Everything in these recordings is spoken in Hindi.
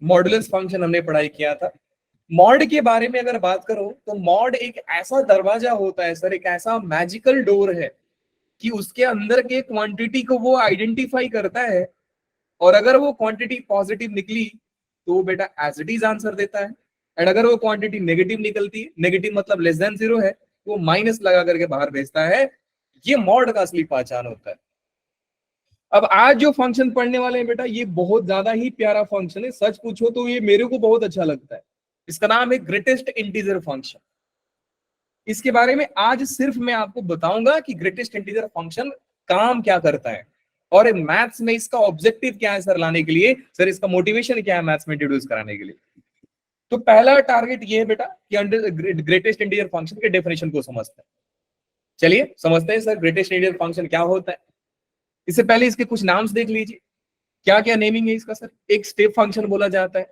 मॉडुलस फंक्शन हमने पढ़ाई किया था। मॉड के बारे में अगर बात करो तो मॉड एक ऐसा दरवाजा होता है सर, एक ऐसा मैजिकल डोर है कि उसके अंदर के क्वांटिटी को वो आइडेंटिफाई करता है, और अगर वो क्वांटिटी पॉजिटिव निकली तो वो बेटा एज इट इज आंसर देता है, एंड अगर वो क्वांटिटी नेगेटिव निकलती, नेगेटिव मतलब लेस देन 0 है, वो माइनस लगा करके बाहर भेजता है। ये मॉड का असली पहचान होता है। अब आज जो फंक्शन पढ़ने वाले हैं बेटा, ये बहुत ज्यादा ही प्यारा फंक्शन है, सच पूछो तो ये मेरे को बहुत अच्छा लगता है। इसका नाम है ग्रेटेस्ट इंटीजर फंक्शन। इसके बारे में आज सिर्फ मैं आपको बताऊंगा कि ग्रेटेस्ट इंटीजर फंक्शन काम क्या करता है, और मैथ्स में इसका ऑब्जेक्टिव क्या है सर लाने के लिए, सर इसका मोटिवेशन क्या है मैथ्स में इंट्रोड्यूस कराने के लिए। तो पहला टारगेट ये है बेटा कि ग्रेटेस्ट इंटीजर फंक्शन के डेफिनेशन को समझते हैं। चलिए समझते हैं सर ग्रेटेस्ट इंटीजर फंक्शन क्या होता है। इससे पहले इसके कुछ नाम्स देख लीजिए, क्या क्या नेमिंग है इसका सर। एक स्टेप फंक्शन बोला जाता है।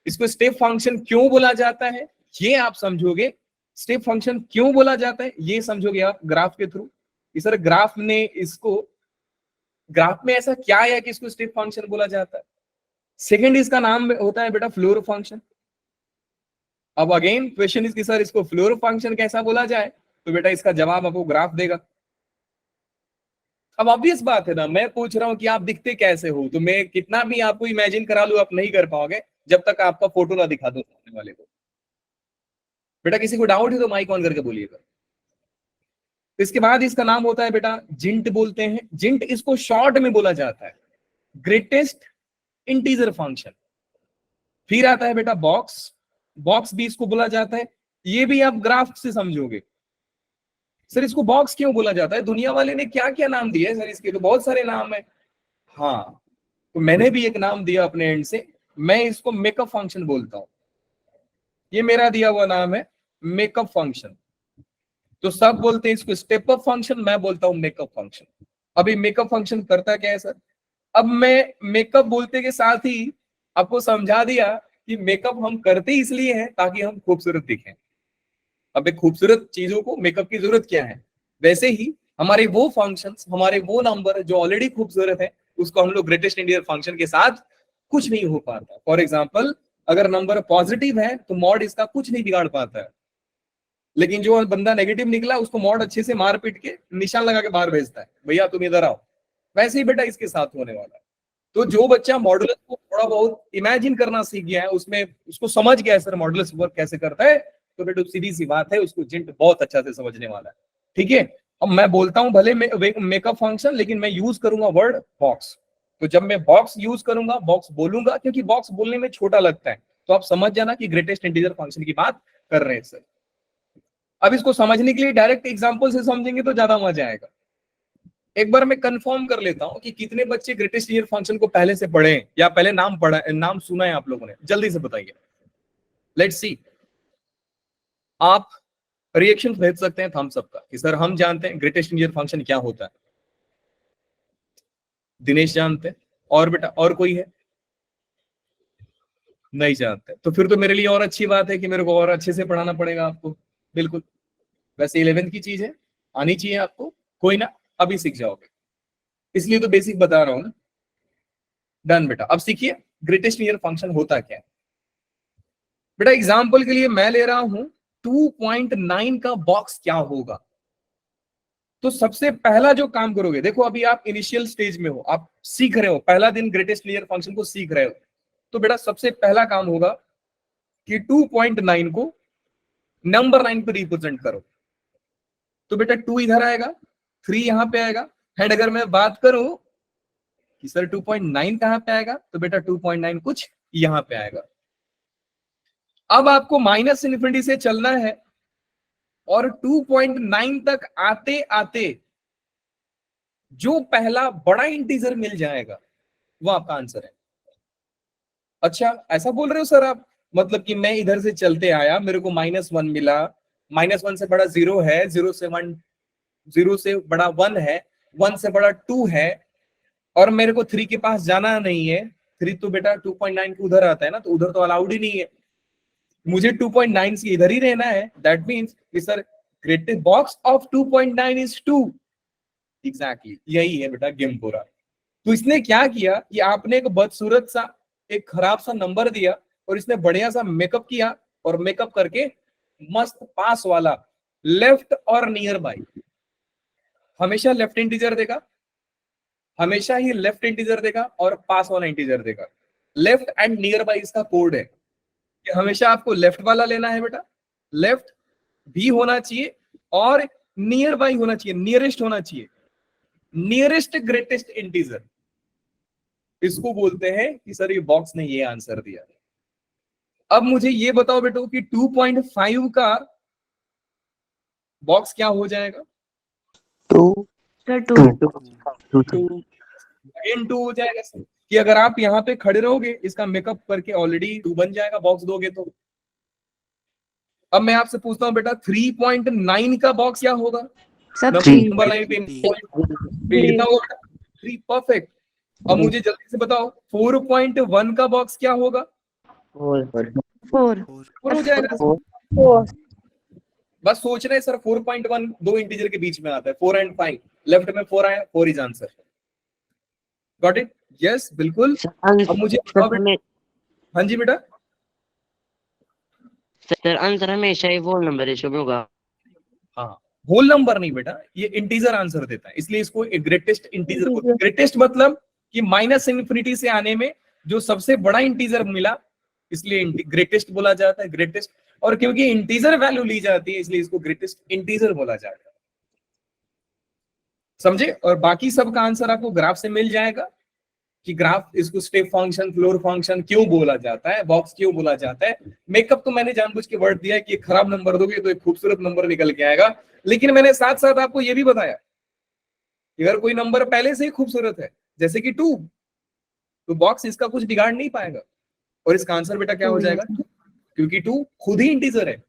इसको स्टेप फंक्शन क्यों बोला जाता है ये आप समझोगे। स्टेप फंक्शन क्यों बोला जाता है ये समझोगे आप ग्राफ के थ्रू। सर ग्राफ ने इसको, ग्राफ में ऐसा क्या है कि इसको स्टेप फंक्शन बोला जाता है। सेकंड इसका नाम होता है बेटा फ्लोर फंक्शन। अब अगेन क्वेश्चन इज कि सर इसको फ्लोर फंक्शन कैसा बोला जाए, तो बेटा इसका जवाब आपको ग्राफ देगा। अब ऑब्वियस बात है ना, मैं पूछ रहा हूं कि आप दिखते कैसे हो, तो मैं कितना भी आपको इमेजिन करा लूं आप नहीं कर पाओगे जब तक आपका फोटो ना दिखा दो सामने वाले को। बेटा किसी को डाउट है तो माइक ऑन करके बोलिएगा। इसके बाद इसका नाम होता है बेटा जिंट बोलते हैं। जिंट इसको शॉर्ट में बोला जाता है ग्रेटेस्ट इंटीजर फंक्शन। फिर आता है बेटा बॉक्स। बॉक्स भी इसको बोला जाता है, ये भी आप ग्राफ से समझोगे। सर इसको बॉक्स क्यों बोला जाता है, दुनिया वाले ने क्या क्या नाम दिए सर इसके, तो बहुत सारे नाम है। हाँ तो मैंने भी एक नाम दिया अपने एंड से, मैं इसको मेकअप फंक्शन बोलता हूं। ये मेरा दिया हुआ नाम है मेकअप फंक्शन। तो सब बोलते हैं इसको स्टेप अप फंक्शन, मैं बोलता हूं मेकअप फंक्शन। अभी मेकअप फंक्शन करता क्या है सर। अब मैं मेकअप बोलते के साथ ही आपको समझा दिया कि मेकअप हम करते इसलिए हैं ताकि हम खूबसूरत दिखें। अब एक खूबसूरत चीजों को मेकअप की जरूरत क्या है, वैसे ही हमारे वो फंक्शंस, हमारे वो नंबर जो ऑलरेडी खूबसूरत है, उसको हम लोग ग्रेटेस्ट इंटीजर फंक्शन के साथ कुछ नहीं हो पाता। फॉर एग्जाम्पल अगर नंबर पॉजिटिव है तो मॉड इसका कुछ नहीं बिगाड़ पाता है, लेकिन जो बंदा नेगेटिव निकला उसको मॉड अच्छे से मार पीट के निशान लगा के बाहर भेजता है, भैया तुम इधर आओ। वैसे ही बेटा इसके साथ होने वाला है। तो जो बच्चा मॉडुलस को थोड़ा बहुत इमेजिन करना सीख गया है, उसमें उसको समझ गया है सर मॉडुलस वर्क कैसे करता है, तो बेटा सीधी सी बात है उसको जिंट बहुत अच्छा से समझने वाला है। ठीक है। अब मैं बोलता हूं भले मेकअप फंक्शन, लेकिन मैं यूज करूंगा वर्ड बॉक्स। तो जब मैं बॉक्स यूज करूंगा, बॉक्स बोलूंगा, क्योंकि बॉक्स बोलने में छोटा लगता है, तो आप समझ जाना कि ग्रेटेस्ट इंटीजर फंक्शन की बात कर रहे हैं सर। अब इसको समझने के लिए डायरेक्ट एग्जांपल से समझेंगे तो ज्यादा मजा आएगा। एक बार मैं कंफर्म कर लेता हूं कि कितने बच्चे ग्रेटेस्ट इंटीजर फंक्शन को पहले से पढ़े हैं, या पहले नाम पढ़ा, नाम सुना है आप लोगों ने, जल्दी से बताइए। Let's see. आप रिएक्शन भेज सकते हैं थम्स अप का कि सर हम जानते हैं ग्रेटेस्ट इंटीजर फंक्शन क्या होता है। दिनेश जानते हैं, और बेटा और कोई है, नहीं जानते, तो फिर तो मेरे लिए और अच्छी बात है कि मेरे को और अच्छे से पढ़ाना पड़ेगा आपको। बिल्कुल, वैसे 11th की चीज है, आनी चाहिए आपको, कोई ना अभी सीख जाओगे, इसलिए तो बेसिक बता रहा हूं ना। डन बेटा, अब सीखिए ग्रेटेस्ट इंटीजर फंक्शन होता क्या है। बेटा एग्जाम्पल के लिए मैं ले रहा हूं 2.9 का बॉक्स क्या होगा। तो सबसे पहला जो काम करोगे, देखो अभी आप इनिशियल स्टेज में हो, आप सीख रहे हो, पहला दिन ग्रेटेस्ट इंटीजर फंक्शन को सीख रहे हो, तो बेटा सबसे पहला काम होगा कि 2.9 को नंबर 9 पे रिप्रेजेंट करो। तो बेटा 2 इधर आएगा, 3 यहां पे आएगा, एंड अगर मैं बात करूं कि सर 2.9 कहां पे आएगा, तो बेटा 2.9 कुछ यहां पे आएगा। अब आपको माइनस इन्फिनिटी से चलना है, और 2.9 तक आते आते जो पहला बड़ा इंटीजर मिल जाएगा वो आपका आंसर है। अच्छा ऐसा बोल रहे हो सर आप, मतलब कि मैं इधर से चलते आया, मेरे को -1 मिला, -1 से बड़ा 0 है, 0 से 1, 0 से बड़ा 1 है, 1 से बड़ा 2 है, और मेरे को 3 के पास जाना नहीं है। 3 तो बेटा 2.9 के उधर आता है ना, तो उधर तो अलाउड ही नहीं है, मुझे 2.9 से इधर ही रहना है। दैट मीन्स कि sir greatest box of 2.9 is 2। Exactly यही है बेटा गेम पूरा। तो इसने क्या किया कि आपने एक बदसूरत सा एक खराब सा नंबर दिया और इसने बढ़िया सा मेकअप किया और मेकअप करके मस्त पास वाला लेफ्ट और नियर बाई, हमेशा लेफ्ट इंटीजर देगा, हमेशा ही लेफ्ट इंटीजर देगा और पास वाला इंटीजर देगा। लेफ्ट एंड नियर बाई इसका कोड है कि हमेशा आपको लेफ्ट वाला लेना है बेटा, लेफ्ट भी होना चाहिए और नियर बाई होना चाहिए, नियरेस्ट होना चाहिए, नियरेस्ट ग्रेटेस्ट इंटीजर। इसको बोलते हैं कि सर ये बॉक्स ने ये आंसर दिया। अब मुझे ये बताओ बेटो कि 2.5 का बॉक्स क्या हो जाएगा? 2 अगेन 2 हो जाएगा सर, कि अगर आप यहाँ पे खड़े रहोगे इसका मेकअप करके ऑलरेडी 2 बन जाएगा बॉक्स दोगे तो। अब मैं आपसे पूछता हूँ बेटा 3.9 का बॉक्स क्या होगा? नंबर लाइन पे कितना होगा? 3, परफेक्ट। अब मुझे जल्दी से बताओ 4.1 का बॉक्स क्या होगा? 4 हो जाएगा। बस सोच रहे सर 4.1 दो इंटीजर के बीच में आता है, 4 and 5, लेफ्ट में 4 आया, 4 is answer. Got it? Yes बिल्कुल। अब मुझे हाँ जी बेटा। सर आंसर हमेशा ही होल नंबर रेशियो में होगा। हाँ, होल नंबर नहीं बेटा, ये इंटीजर आंसर देता है, इसलिए इसको ग्रेटेस्ट इंटीजर बोलते हैं। ग्रेटेस्ट मतलब कि माइनस इन्फिनिटी से आने में जो सबसे बड़ा इंटीजर मिला, इसलिए ग्रेटेस्ट बोला जाता है, ग्रेटेस्ट। और क्योंकि इंटीजर वैल्यू ली जाती है इसलिए इसको ग्रेटेस्ट इंटीजर बोला जाता है। समझे? और बाकी सबका आंसर आपको ग्राफ से मिल जाएगा कि ग्राफ, इसको स्टेप फंक्शन, फ्लोर फंक्शन क्यों बोला जाता है, बॉक्स क्यों बोला जाता है। मेकअप तो मैंने जानबूझ के वर्ड दिया है कि खराब नंबर दोगे तो एक खूबसूरत नंबर निकल के आएगा, लेकिन मैंने साथ साथ आपको यह भी बताया कि अगर कोई नंबर पहले से ही खूबसूरत है जैसे कि 2, तो बॉक्स इसका कुछ बिगाड़ नहीं पाएगा। और इसका आंसर बेटा क्या हो जाएगा? 2, क्योंकि 2 खुद ही इंटीजर है।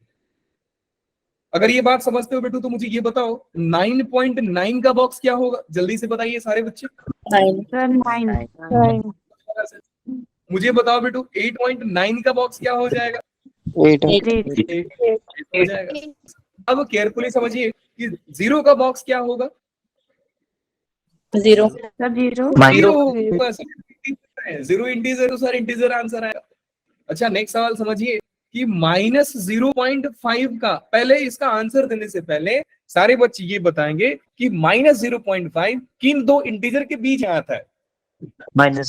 अगर ये बात समझते हो बेटू तो मुझे ये बताओ 9.9 का बॉक्स क्या होगा? जल्दी से बताइए सारे बच्चे। 9 मुझे बताओ बेटू 8.9 का बॉक्स क्या हो जाएगा? 8 हो जाएगा। अब केयरफुली समझिए कि 0 का बॉक्स क्या होगा? 0 0 इंटीजर तो सर इंटीजर आंसर आएगा। अच्छा नेक्स्ट सवाल समझिए कि -0.5 का, पहले इसका आंसर देने से पहले सारे बच्चे ये बताएंगे कि -0.5 किन दो इंटीजर के बीच आता है? -1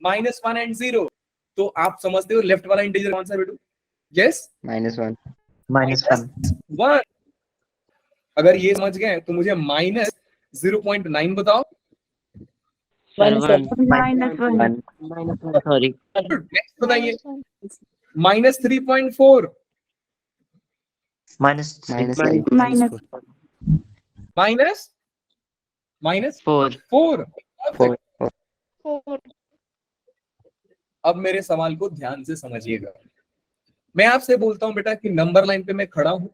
-1 and 0। तो आप समझते हो लेफ्ट वाला इंटीजर कौन सा बेटू? यस, -1 1। अगर ये समझ गए तो मुझे -0.9 बताओ। सॉरी नेक्स्ट बताइए -3.4 -4। अब मेरे सवाल को ध्यान से समझिएगा। मैं आपसे बोलता हूं बेटा कि नंबर लाइन पे मैं खड़ा हूं।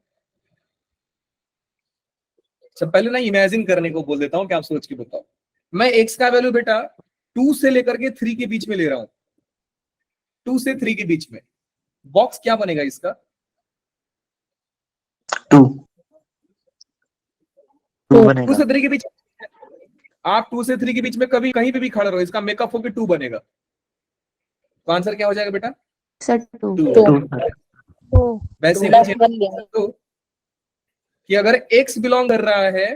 सब पहले ना इमेजिन करने को बोल देता हूं कि आप सोच के बताओ। मैं x का वैल्यू बेटा 2 से लेकर के 3 के बीच में ले रहा हूं, 2 से 3 के बीच में। बॉक्स क्या बनेगा इसका? 2 2 से 3 के बीच। आप 2 से 3 के बीच में कभी कहीं पे भी खड़ा रहो, इसका मेकअप होकर 2 बनेगा। तो आंसर क्या हो जाएगा बेटा? 2। वैसे तो कि अगर x बिलोंग कर रहा है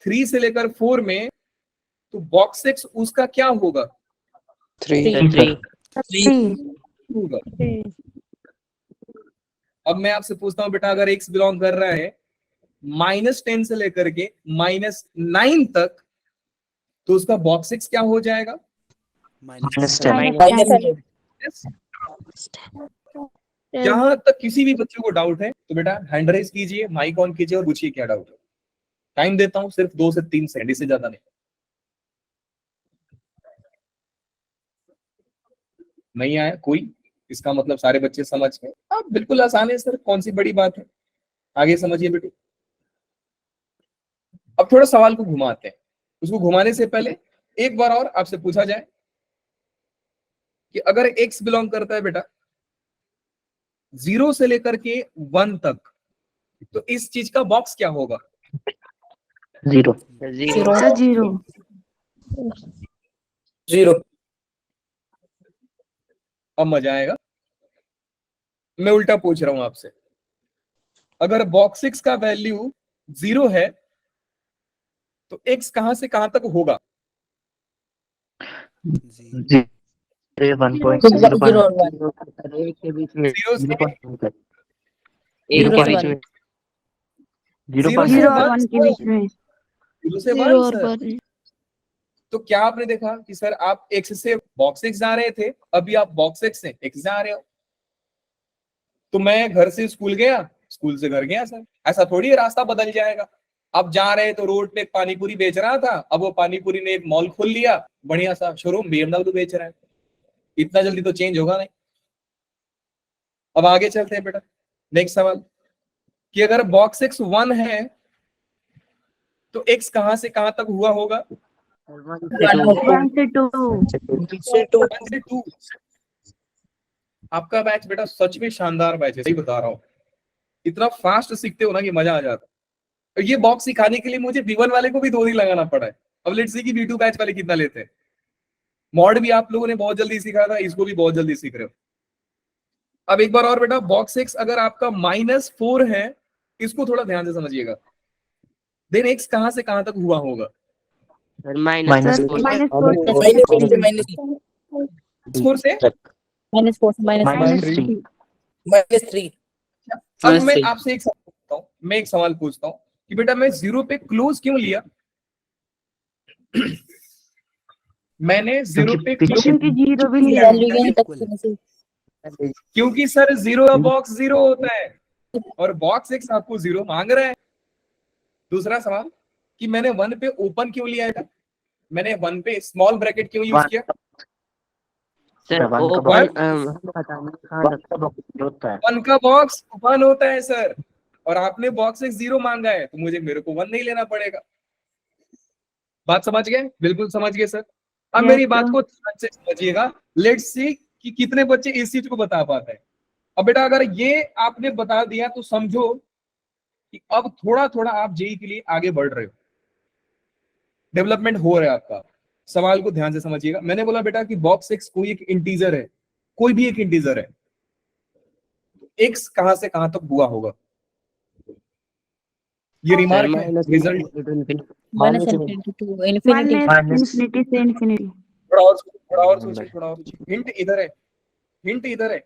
3 से लेकर 4 में, तो बॉक्स x उसका क्या होगा? 3 होगा। अब मैं आपसे पूछता हूं बेटा, अगर x बिलोंग कर रहा है -10 से लेकर के -9 तक, तो उसका बॉक्स x क्या हो जाएगा? यहां तक किसी भी बच्चे को डाउट है तो बेटा हैंड रेज कीजिए, माइक ऑन कीजिए और पूछिए क्या डाउट है। टाइम देता हूं सिर्फ 2 से 3 सेकंड, इससे ज्यादा नहीं। नहीं आया कोई? इसका मतलब सारे बच्चे समझ गए। अब बिल्कुल आसान है सर, कौन सी बड़ी बात है। आगे समझिए बेटे। अब थोड़ा सवाल को घुमाते हैं। उसको घुमाने से पहले एक बार और आपसे पूछा जाए कि अगर x बिलोंग करता है बेटा 0 से लेकर के 1 तक, तो इस चीज का बॉक्स क्या होगा? 0 0 अब मजा आएगा। मैं उल्टा पूछ रहा हूं आपसे, अगर बॉक्स एक्स का वैल्यू 0 है तो एक्स कहां से कहां तक होगा? 0 1.0 0 और 1 एक के बीच में 0 से 0.1 एक Zero के से बीच one. में 0 से 1 के बीच में, 0 से 1 सर। तो क्या आपने देखा कि सर आप एक्स से बॉक्स एक्स जा रहे थे, अभी आप बॉक्स एक्स से एक्स जा रहे हो। तो मैं घर से स्कूल गया, स्कूल से घर गया सर, ऐसा थोड़ी है रास्ता बदल जाएगा। अब जा रहे तो रोड पे पानीपुरी बेच रहा था, अब वो पानीपुरी ने एक मॉल खोल लिया, बढ़िया सा शोरूम, BMW बेच रहा है। इतना जल्दी तो चेंज होगा नहीं। अब आगे चलते हैं बेटा, नेक्स्ट सवाल, कि अगर बॉक्स एक्स 1 है तो एक्स कहां से कहां तक हुआ होगा? 1 से 2 1 से 2। आपका बैच बेटा सच में शानदार बैच है, सही बता रहा हूं। इतना फास्ट सीखते हो ना कि मजा आ जाता है। ये बॉक्स सिखाने के लिए मुझे B1 वाले को भी 2 दिन लगाना पड़ा है। अब लेट्स सी कि B2 बैच वाले कितना लेते हैं। मॉड भी आप लोगों ने बहुत जल्दी सीखा था, इसको भी बहुत जल्दी सीख रहे हो। अब एक बार और बेटा, बॉक्स एक्स अगर आपका -4 है, इसको थोड़ा ध्यान से समझिएगा, देन एक्स कहां से कहां तक हुआ होगा? सर माइनस -4 4 -4 से -4 से -3 -3 अब मैं आपसे एक सवाल पूछता हूं, कि बेटा मैं 0 पे क्लोज क्यों लिया? मैंने 0 पे क्लोज क्योंकि सर 0 का बॉक्स 0 होता है और बॉक्स एक्स आपको 0 मांग रहा है। दूसरा सवाल, कि मैंने 1 पे ओपन क्यों लिया था? मैंने 1 पे स्मॉल ब्रैकेट क्यों यूज किया? सर वन का ओपन होता है। 1 का बॉक्स ओपन होता है सर, और आपने बॉक्स एक्स 0 मांगा है, तो मेरे को 1 नहीं लेना पड़ेगा। बात समझ गए? बिल्कुल समझ गए सर। अब मेरी बात को ध्यान से समझिएगा, लेट्स सी कि कितने बच्चे इस चीज को बता पाते हैं। अब बेटा अगर ये आपने बता दिया तो समझो कि अब थोड़ा थोड़ा आप जेई के लिए आगे बढ़ रहे हो, डेवलपमेंट हो रहा है आपका। सवाल को ध्यान से समझिएगा। मैंने बोला बेटा कि बॉक्स एक्स कोई एक इंटीजर है, कोई भी एक इंटीजर है, एक्स कहां से कहां तक हुआ होगा? ये रिमार्क है, रिजल्ट। थोड़ा और सोचिए। हिंट इधर है,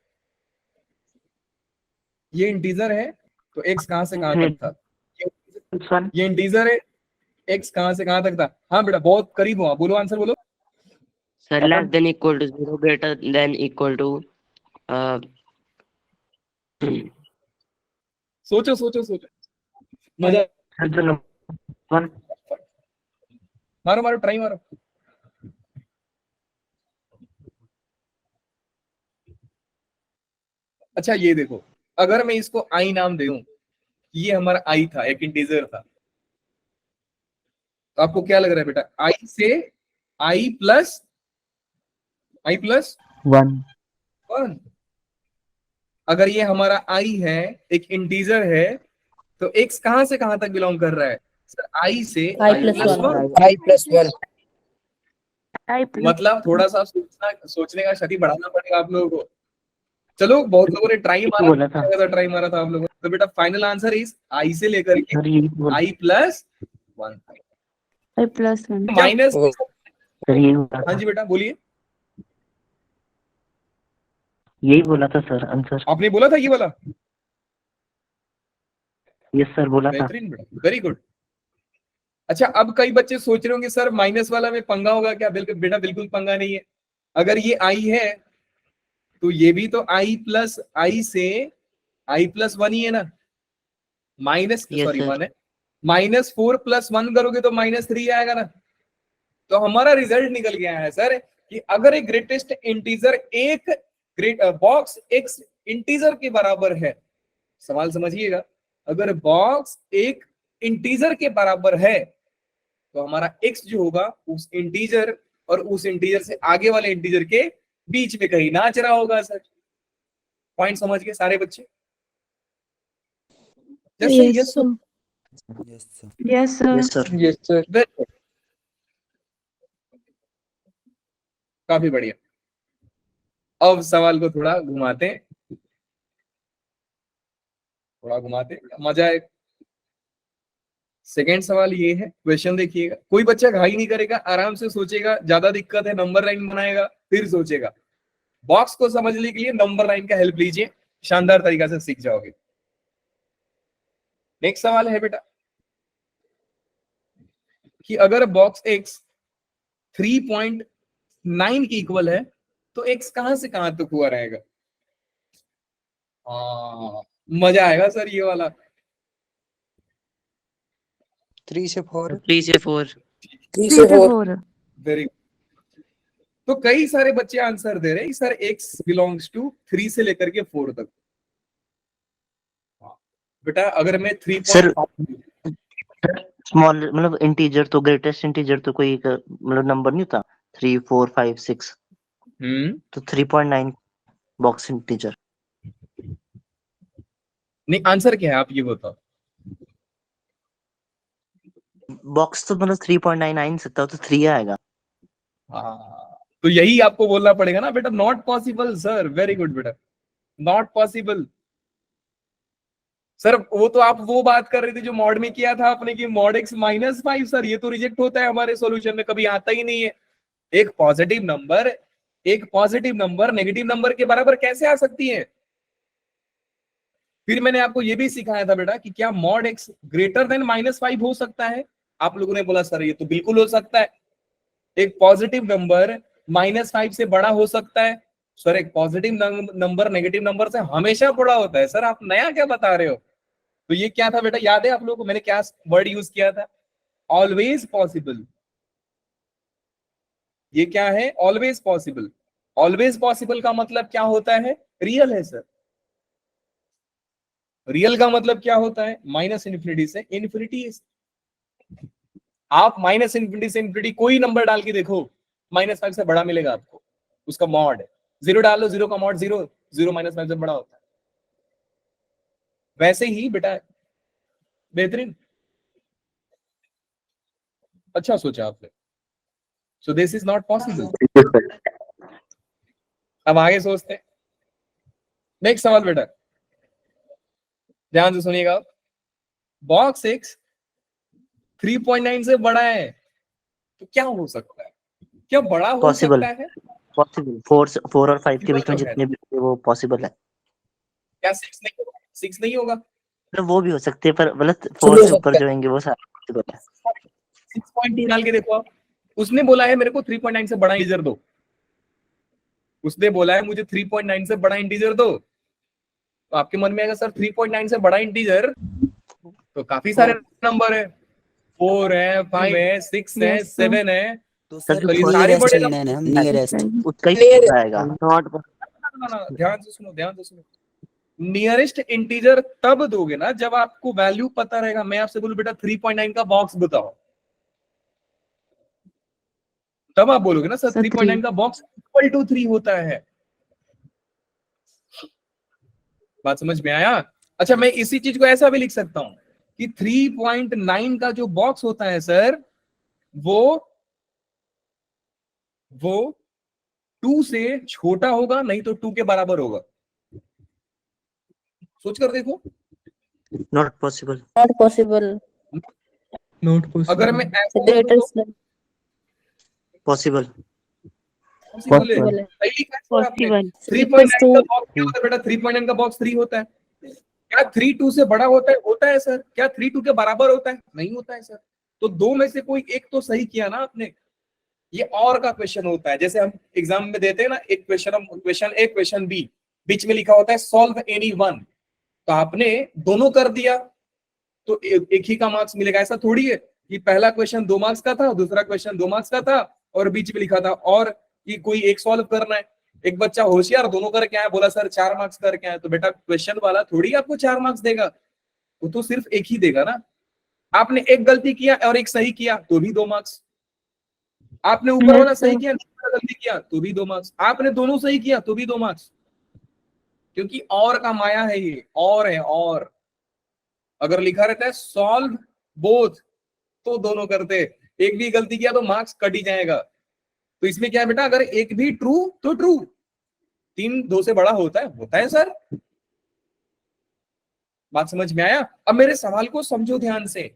ये इंटीजर है तो एक्स कहां से कहां तक था? ये इंटीजर है, एक्स कहां से कहां तक था? हाँ बेटा बहुत करीब हो आप, बोलो आंसर बोलो। Sir less than equal to 0 greater than equal to सोचो मजा, मारो ट्राई मारो। अच्छा ये देखो, अगर मैं इसको आई नाम दे दूं, ये हमारा आई था, एक इंटीजर था, तो आपको क्या लग रहा है बेटा? आई से आई प्लस 1। अगर ये हमारा आई है, एक इंटीजर है, तो एक्स कहां से कहां तक बिलोंग कर रहा है? सर आई से I plus 1 मतलब थोड़ा सा सोचने का शक्ति बढ़ाना पड़ेगा आप लोगों को। चलो बहुत लोगों ने ट्राई मारा था आप लोगों ने, तो बेटा फाइनल आंसर इज आई से लेकर के आई प्लस 1 माइनस। हाँ जी बेटा बोलिए। यही बोला था सर आंसर। आपने बोला था ये वाला? यस सर बोला था। बेहतरीन बेटा, वेरी गुड। अच्छा अब कई बच्चे सोच रहे होंगे सर माइनस वाला में पंगा होगा क्या? बिल्कुल बेटा, बिल्कुल पंगा नहीं है। अगर ये आई है तो ये भी तो आई प्लस आई से आई प्लस 1 ही है ना, माइनस सॉरी 1 है, -4 + 1 करोगे तो -3 आएगा ना। तो हमारा रिजल्ट निकल गया है सर कि अगर एक ग्रेटेस्ट इंटीजर एक बॉक्स एक्स इंटीजर के बराबर है, सवाल समझिएगा, अगर बॉक्स एक इंटीजर के बराबर है तो हमारा एक्स जो होगा उस इंटीजर और उस इंटीजर से आगे वाले इंटीजर के बीच में कहीं नाच रहा होगा सर। पॉइंट समझ गए सारे बच्चे? Yes yes sir. सर। काफी बढ़िया। अब सवाल को थोड़ा घुमाते हैं, मजा आए। सेकेंड सवाल ये है, क्वेश्चन देखिएगा, कोई बच्चा घाई नहीं करेगा, आराम से सोचेगा, ज्यादा दिक्कत है नंबर लाइन बनाएगा फिर सोचेगा। बॉक्स को समझने के लिए नंबर लाइन का हेल्प लीजिए, शानदार तरीका से सीख जाओगे। नेक्स्ट सवाल है बेटा कि अगर बॉक्स x 3.9 की इक्वल है तो x कहां से कहां तक हुआ रहेगा? मजा आएगा सर ये वाला। 3 से 4 3 से 4 3 से 4 वेरी, तो कई सारे बच्चे आंसर दे रहे हैं सर x बिलोंग्स टू 3 से लेकर के 4 तक। बेटा अगर मैं 3 सर स्मॉल मतलब इंटीजर तो ग्रेटेस्ट इंटीजर तो कोई मतलब नंबर नहीं होता 3 4 5 6 तो 3.9 बॉक्स इंटीजर। नहीं आंसर क्या है आप ये बताओ। बॉक्स तो मतलब 3.9 आ नहीं सकता, तो 3 आएगा। तो यही आपको बोलना पड़ेगा ना बेटा, not possible sir. Very good बेटा, नॉट पॉसिबल सर। वो तो आप वो बात कर रहे थे जो मॉड में किया था आपने कि मॉड x -5 सर, ये तो रिजेक्ट होता है हमारे सॉल्यूशन में, कभी आता ही नहीं है। एक पॉजिटिव नंबर नेगेटिव नंबर के बराबर कैसे आ सकती है? फिर मैंने आपको ये भी सिखाया था बेटा कि क्या मॉड x ग्रेटर देन -5 हो सकता है? आप लोगों ने बोला सर ये तो बिल्कुल हो सकता है। एक पॉजिटिव नंबर -5 से बड़ा हो सकता है सर। एक पॉजिटिव नंबर नेगेटिव नंबर से हमेशा बड़ा होता है सर। आप नया क्या बता रहे हो? तो ये क्या था बेटा, याद है आप लोगों को मैंने क्या वर्ड यूज किया था? Always possible. ये क्या है? Always possible. ऑलवेज पॉसिबल का मतलब क्या होता है? रियल है सर। रियल का मतलब क्या होता है? -इन्फिनिटी से इन्फिनिटी। आप -इन्फिनिटी से इन्फिनिटी कोई नंबर डाल के देखो, -5 से बड़ा मिलेगा आपको, उसका मॉड। 0 डाल लो, 0 का मॉड 0, 0 -5 से बड़ा होता है। वैसे ही बेटा बेहतरीन, अच्छा सोचा आपने। So this is not possible. अब आगे सोचते हैं। नेक्स्ट सवाल बेटा ध्यान से सुनिएगा। बॉक्स x 3.9 से बड़ा है तो क्या हो सकता है? क्या बड़ा हो पॉसिबल सकता है? पॉसिबल 4 और 5 के बीच में जितने भी होंगे वो पॉसिबल है। क्या 6 नहीं होगा? 6 नहीं होगा, मतलब वो भी हो सकते हैं, पर मतलब हो 4 से सकता ऊपर है। जो होंगे वो सारे पॉसिबल है। 6.2 डाल के देखो आप। उसने बोला है मेरे को 3.9 से बड़ा इंटीजर दो। उसने बोला है मुझे 3.9 से बड़ा इंटीजर दो। तो आपके मन में आएगा सर 3.9 से बड़ा इंटीजर तो काफी सारे नंबर है, 4 है, 5 है, 6 है, 7 है। तो सर सर तो ये जो सारे नियरेस्ट बड़े लेना है ना, हम नियरेस्ट। उसका ही Nearest. आएगा। नॉट ध्यान से सुनो, ध्यान से सुनो। नियरेस्ट इंटीजर तब दोगे ना जब आपको वैल्यू पता रहेगा। मैं आपसे बोलूं बेटा 3.9 का बॉक्स बताओ, तब आप बोलोगे ना सर 3.9 का बॉक्स इक्वल टू 3 होता है। बात समझ में आया? अच्छा मैं इसी चीज को ऐसा भी लिख सकता हूं कि 3.9 का जो बॉक्स होता है सर वो 2 से छोटा होगा, नहीं तो 2 के बराबर होगा। सोच कर देखो। Not possible. Not possible. अगर मैं ऐसा बोलूं तो Greatest than पॉसिबल। पॉसिबल है। possible है। सही लिखा है सर आपने। पॉसिबल 3.9 का बॉक्स क्या होता है बेटा? 3.9 का बॉक्स 3 होता है। क्या 3 2 से बड़ा होता है? होता है सर। क्या 3 2 के बराबर होता है? नहीं होता है सर। तो दो में से कोई एक तो सही किया ना आपने। ये और का क्वेश्चन होता है, जैसे हम एग्जाम में देते हैं ना, एक क्वेश्चन ए क्वेश्चन बी, बीच में लिखा होता है सॉल्व एनी वन। तो आपने दोनों कर दिया तो एक ही का मार्क्स मिलेगा। ऐसा थोड़ी है कि पहला क्वेश्चन 2 मार्क्स का था, दूसरा क्वेश्चन 2 मार्क्स का था और बीच में लिखा था और कि कोई एक सॉल्व करना है। एक बच्चा होशियार दोनों करके आया, बोला सर 4 मार्क्स करके आया, तो बेटा क्वेश्चन वाला थोड़ी आपको 4 मार्क्स देगा, वो तो सिर्फ एक ही देगा ना। आपने एक गलती किया और एक सही किया तो भी 2 मार्क्स। आपने ऊपर वाला सही किया, नीचे वाला गलती किया तो भी 2 मार्क्स। आपने दोनों सही किया तो भी 2 मार्क्स, क्योंकि और का माया है ये। और है और, अगर लिखा रहता है सॉल्व बोथ तो दोनों करते, एक भी गलती किया तो मार्क्स कट ही जाएगा। तो इसमें क्या है बेटा, अगर एक भी ट्रू तो ट्रू, 3 2 से बड़ा होता है सर। बात समझ में आया? अब मेरे सवाल को समझो ध्यान से।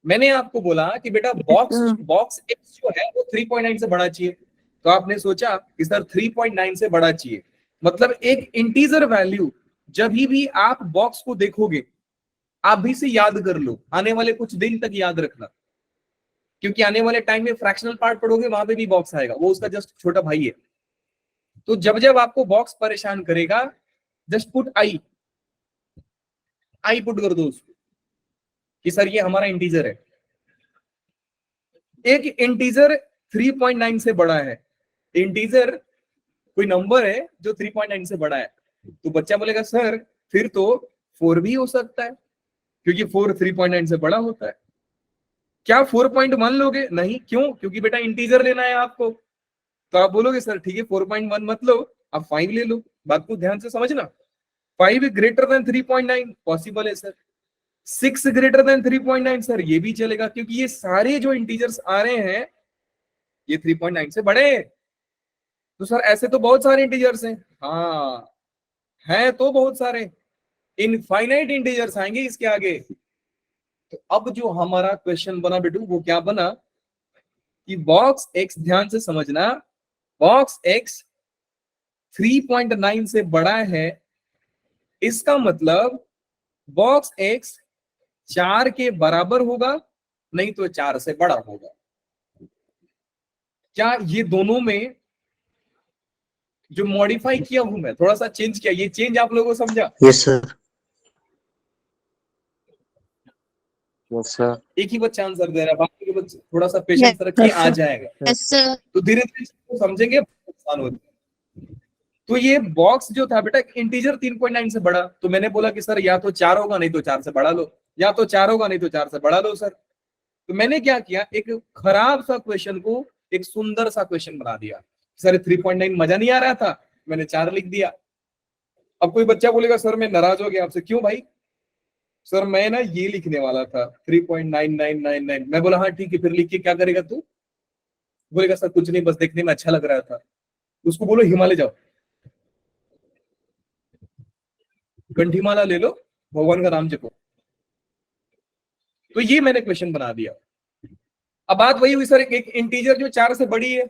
मैंने आपको बोला कि बेटा बॉक्स एक्स जो है वो 3.9 से बड़ा चाहिए, तो आपने सोचा कि सर 3.9 से बड़ा चाहिए, मतलब एक इंटीजर वैल्यू जब भी आप बॉक्स को देखोगे आप भी से याद कर लो, आने वाले कुछ दिन तक याद रखना, क्योंकि आने वाले टाइम में फ्रैक्शनल पार्ट पढ़ोगे वहां पे भी बॉक्स आएगा, वो उसका जस्ट छोटा भाई है। तो जब जब आपको बॉक्स परेशान करेगा, जस्ट पुट आई पुट कर दो उसको कि सर ये हमारा इंटीजर है। एक इंटीजर 3.9 से बड़ा है, इंटीजर कोई नंबर है जो 3.9 से बड़ा है, तो बच्चा बोलेगा सर फिर तो 4 भी हो सकता है, क्योंकि 4 3.9 से बड़ा होता है। क्या 4.1 लोगे? नहीं। क्यों? क्योंकि बेटा इंटीजर लेना है आपको, तो आप बोलोगे सर ठीक है 4.1 मत लो, आप 5 ले लो। बात को ध्यान से समझना, 5 ग्रेटर देन 3.9 पॉसिबल है सर, 6 ग्रेटर देन 3.9 सर ये भी चलेगा, क्योंकि ये सारे जो इंटीजर्स आ रहे हैं ये 3.9 से बड़े हैं। तो सर ऐसे तो बहुत सारे इंटीजर्स हैं, हाँ हैं तो बहुत सारे, इनफाइनाइट इंटीजर्स आएंगे इसके आगे। तो अब जो हमारा क्वेश्चन बना बेटू वो क्या बना कि बॉक्स एक्स, ध्यान से समझना, बॉक्स एक्स 3.9 से बड़ा है, इसका मतलब बॉक्स एक्स 4 के बराबर होगा, नहीं तो 4 से बड़ा होगा। क्या ये दोनों में जो मॉडिफाई किया हूं मैं, थोड़ा सा चेंज किया, ये चेंज आप लोगों को समझा? यस सर, यस सर, एक ही बच्चा आंसर दे रहा है, बाकी के बच्चे थोड़ा सा पेशेंस रखिए, आ जाएगा। तो धीरे धीरे समझेंगे, आसान होता है। तो ये बॉक्स जो था बेटा इंटीजर 3.9 से बड़ा, तो मैंने बोला कि सर या तो 4 होगा नहीं तो 4 से बड़ा लो, या तो 4 होगा नहीं तो 4 से बड़ा लो सर। तो मैंने क्या किया, एक खराब सा क्वेश्चन को एक सुंदर सा क्वेश्चन बना दिया। सर 3.9 मजा नहीं आ रहा था, मैंने 4 लिख दिया। अब कोई बच्चा बोलेगा सर मैं नाराज हो गया आपसे, क्यों भाई? सर मैं ना ये लिखने वाला था 3.9999। मैं बोला हाँ ठीक है, फिर लिख के क्या करेगा तू? बोलेगा सर कुछ नहीं, बस देखने में अच्छा लग रहा था। उसको बोलो हिमालय जाओ, कंठीमाला ले लो, भगवान का नाम जपो। तो ये मैंने क्वेश्चन बना दिया। अब बात वही हुई सर, एक इंटीजर जो 4 से बड़ी है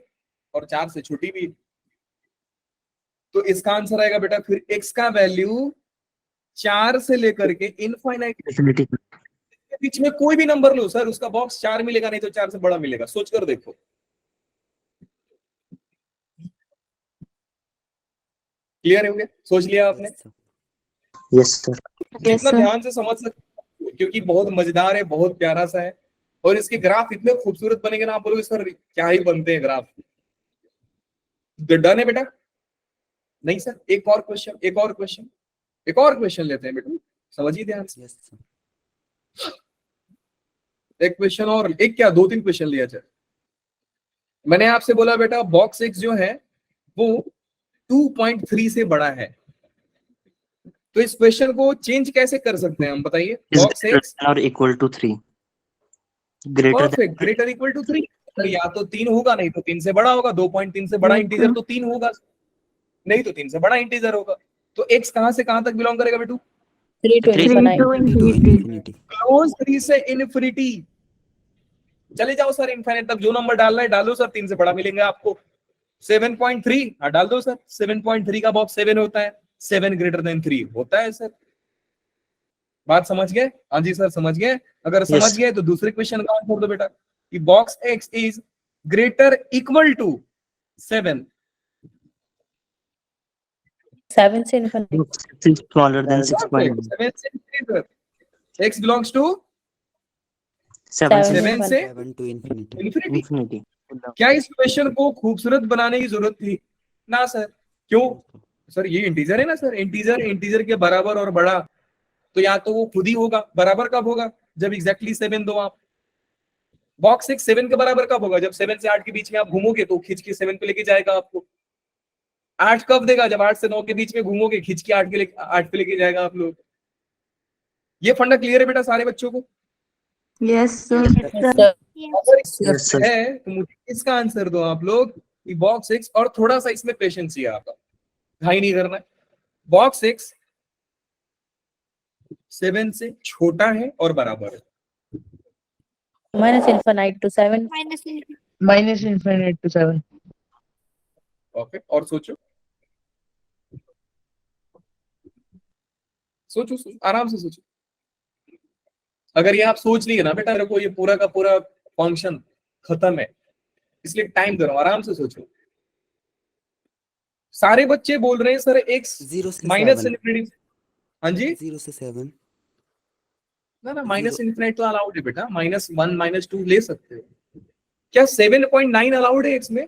और 4 से छोटी भी है, तो इसका आंसर आएगा बेटा फिर x का वैल्यू 4 से लेकर के इनफाइनाइट डेफिनेटली के बीच में कोई भी नंबर लो सर, उसका बॉक्स 4 मिलेगा नहीं तो 4 से बड़ा मिलेगा। सोच कर देखो, क्लियर है? सोच लिया आपने? यस सर, इतना ध्यान से समझ सकते, क्योंकि बहुत मजेदार है, बहुत प्यारा सा है, और इसके ग्राफ इतने खूबसूरत बनेंगे ना, आप बोलोगे सर क्या ही बनते हैं ग्राफ। डन है बेटा? नहीं सर, एक और क्वेश्चन, एक और क्वेश्चन, एक और क्वेश्चन लेते हैं बेटा, समझिए ध्यान से। यस सर, एक क्वेश्चन और, एक क्या 2-3 क्वेश्चन लिया जाए। मैंने आपसे बोला बेटा बॉक्स एक्स जो है वो 2.3 से बड़ा है, तो इस क्वेश्चन को चेंज कैसे कर सकते हैं हम, बताइए? बॉक्स एक्स और equal to 3, greater perfect, greater equal to 3, या तो 3 होगा नहीं तो 3 से बड़ा होगा। 2.3 से बड़ा इंटीजर तो 3 होगा, नहीं तो 3 से बड़ा इंटीजर होगा। तो x कहां से कहां तक बिलोंग करेगा बेटू? 3 to 3 to infinity. infinity. Close 3 से इनफिनिटी चले जाओ सर, इनफाइनाइट तक जो नंबर डालना है डालो सर, 3 से बड़ा मिलेंगे आपको। 7.3 हाँ डाल दो सर, 7.3 का बॉक्स 7 होता है, 7 ग्रेटर देन 3 होता है सर। बात समझ गए? हाँ जी सर समझ गए। अगर समझ गए तो दूसरे क्वेश्चन का आंसर दो बेटा कि box x is greater equal to 7 से infinity. स्मॉलर देन 6.9, 7 से greater. x belongs to 7 Seven. 7 से 7 to infinity. infinity. इंफिनिटी। क्या इस क्वेश्चन को खूबसूरत बनाने की जरूरत थी? ना सर। क्यों? सर ये इंटीजर है ना सर, इंटीजर इंटीजर के बराबर और बड़ा, तो या तो वो खुद ही होगा। बराबर कब होगा? जब एग्जैक्टली 7 दो आप। बॉक्स एक 7 के बराबर कब होगा? जब 7 से 8 के बीच में आप घूमोगे तो खींच के 7 पे लेके जाएगा आपको। 8 कब देगा? जब 8 से 9 के बीच में घूमोगे, खींच के 8 पे लेके जाएगा आप लोग। ये फंडा क्लियर है बेटा सारे बच्चों को? Yes, sir. Yes, Sir. अगर Yes, sir. है तो मुझे इसका आंसर दो आप लोग कि बॉक्स 6, और थोड़ा सा इसमें पेशेंस चाहिए आपका, घाई नहीं करना है। बॉक्स 6 7 से छोटा है और बराबर है। Minus infinite to 7. Minus infinite to 7. Okay, और सोचो सोचो सोचो, आराम से सोचो। अगर ये आप सोच लिए ना बेटा, मेरे को ये पूरा का पूरा फंक्शन खत्म है, इसलिए टाइम दे रहा हूं, आराम से सोचो। सारे बच्चे बोल रहे हैं सर एक्स 0 से माइनस 7. इनफिनिटी। हाँ जी, 0 से 7. ना माइनस इनफिनिटी तो अलाउड है बेटा, -1 -2 ले सकते हो। क्या 7.9 अलाउड है एक्स में?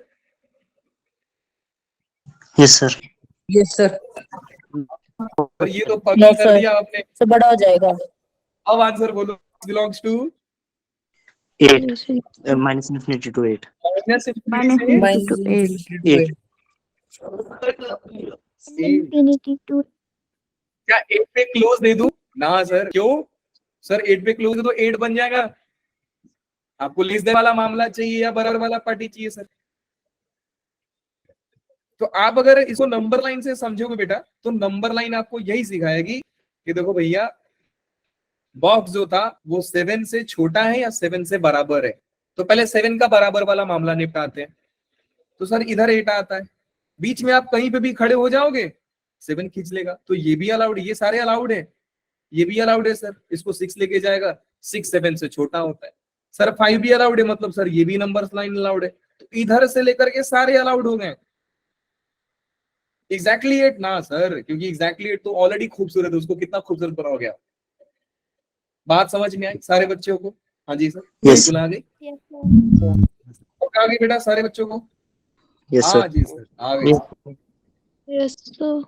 Yes sir. Yes, sir. और ये तो पक्का No, कर sir. दिया आपने। So बड़ा हो जाएगा। अब आंसर बोलो, belongs to 8 minus infinity to 8. Minus infinity से Minus infinity to 8. infinity to क्या 8 पे क्लोज दे दूं? ना सर, क्यों सर? 8 पे क्लोज दे तो 8 बन जाएगा। आपको लिस्ट वाला मामला चाहिए या बराबर वाला पार्टी चाहिए सर? तो आप अगर इसको नंबर लाइन से समझोगे बेटा, तो नंबर लाइन आपको यही सिखाएगी कि देखो भैया, बॉक्स जो था वो 7 से छोटा है या 7 से बराबर है। तो पहले 7 का बराबर वाला मामला निपटाते हैं। तो सर इधर 8 आता है, बीच में आप कहीं पे भी खड़े हो जाओगे 7 खींच लेगा, तो ये भी अलाउड है, ये सारे अलाउड है, ये भी अलाउड है सर। इसको 6 लेके जाएगा, 6 7 से छोटा होता है सर। 5 भी अलाउड है, मतलब सर ये भी नंबर लाइन अलाउड है। तो इधर से लेकर के सारे अलाउड हो गए। एग्जैक्टली 8 ना सर, क्योंकि एग्जैक्टली 8 तो ऑलरेडी खूबसूरत है, उसको कितना खूबसूरत बनाओगे आप? बात समझ में आई सारे बच्चों को? हाँ जी सर, Yes. बिल्कुल आ गई। yes sir. और आ गई बेटा सारे बच्चों को? Yes हाँ sir. जी सर, आ गई। yes sir.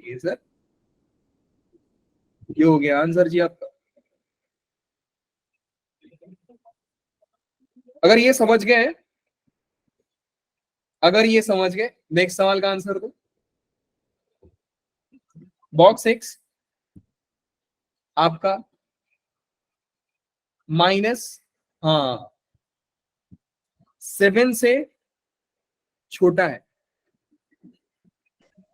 ये सर ये हो गया आंसर जी आपका। अगर ये समझ गए, अगर ये समझ गए, नेक्स्ट सवाल का आंसर दो। बॉक्स 6 आपका माइनस 7 से छोटा है।